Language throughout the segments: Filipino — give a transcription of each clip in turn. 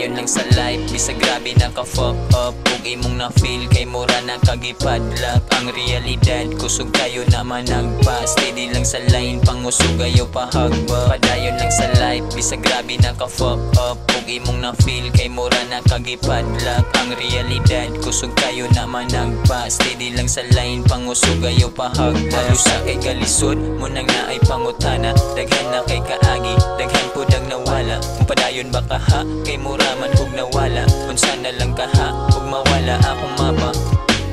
Padayon lang sa life, bisag grabe naka-fuck up. Ug imong na-feel kay mura nakagipadlak. Ang realidad, kusog kayo naman nagpa. Steady lang sa line, pangusog ayo pahagba. Padayon lang sa life, bisag grabe naka-fuck up. Ug imong na-feel kay mura nakagipadlak. Ang realidad, kusog kayo naman nagpa. Steady lang sa line, pangusog ayo pahagba. Halusa kay kalisod, munang naay pangutana. Daghan na kay kaagi, daghan po dang nawala. Kung padayon ba kaha, kay mura man kung nawala. Unsa na lang kaha, kung mawala akong mapa.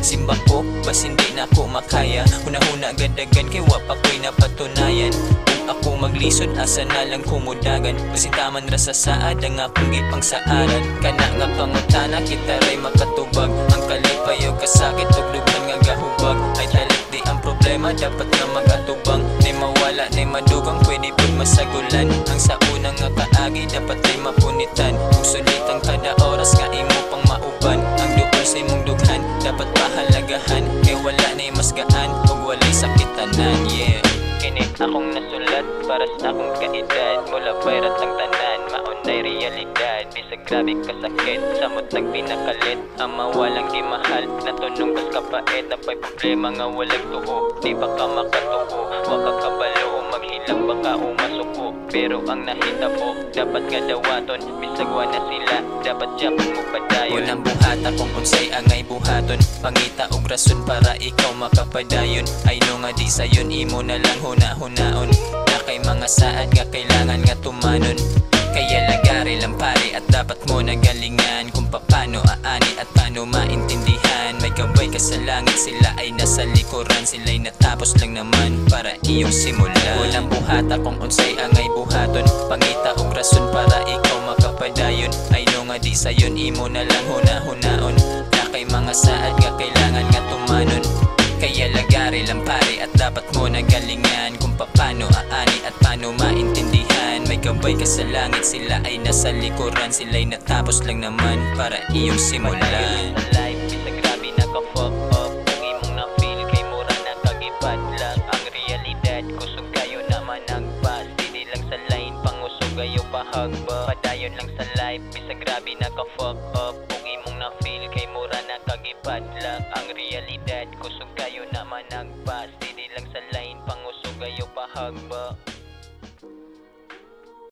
Simba ko, bas hindi na ako makaya. Hunahuna gadagan kay wapa ko'y napatunayan. Kung ako maglisod, asa na lang kumudagan. Masintaman ra sa saad ang akong gipang saaran. Kana nga pangutana, kita ray makatubag. Ang kalipayo kasakit, tuglugan nga gahubag. Ay talit di ang problema, dapat nga magatubang. Nay mawala, nay madugang, pwede pud masagulan. Ang sa unang nga kaagi, dapat ay mapunitan. Kung sulit ang kada oras nga imo pang mauban. Ang duol sa imong dughan, dapat pahalagahan. Kay wala na'y mas gaan, ug walay sakitanan, yeah. Kini akong nasulat para sa akong kaedad. Mula pairat ang tanan, maunay realidad. Bisag grabe kasakit, samot nagpinakalit. Ang mawalang di mahal, natunong kas kapait. Napay problema nga walang tuo, di ba ka makatuo. Waka kabalo, maghilang baka umasuko. Pero ang nahitabo, dapat nga dawaton. Bisag wala sila, dapat yapon mo padayon. Walang buhata kung unsay angay buhaton. Pangita og rason para ikaw makapadayon. Ay no nga di sayon, imo na lang huna-hunaon. Na kay mga saad nga kailangan nga tumanon. Kaya lagari lang pare at dapat mo nagalingan. Kung paano aani at paano maintindihan. May gabay ka sa langit, sila ay nasa likuran. Sila'y natapos lang naman para iyong simulan. Walang buhata kung unsay angay buhaton. Pangita og rason para ikaw makapadayon. Ay no nga di sayon, imo na lang huna-hunaon. Na kay mga saad nga kailangan nga tumanon. Kaya lagari lang pare at dapat mo nagalingan. Kung paano aani at paano maintindihan. May gabay ka sa langit, sila ay nasa likuran. Sila'y natapos lang naman para iyong simulan. Sa life, bisa grabe naka-fuck up. Kung imong na-feel kay mura nakagipadlak. Ang realidad, kusog kayo naman nagpa. Steady lang sa line, pangusog ayo pahagba. Padayon lang sa life, bisa grabe naka-fuck up. Kung imong na-feel kay mura nakagipadlak. Ang realidad, kusog kayo naman nagpa. Steady lang sa line, pangusog ayo pahagba.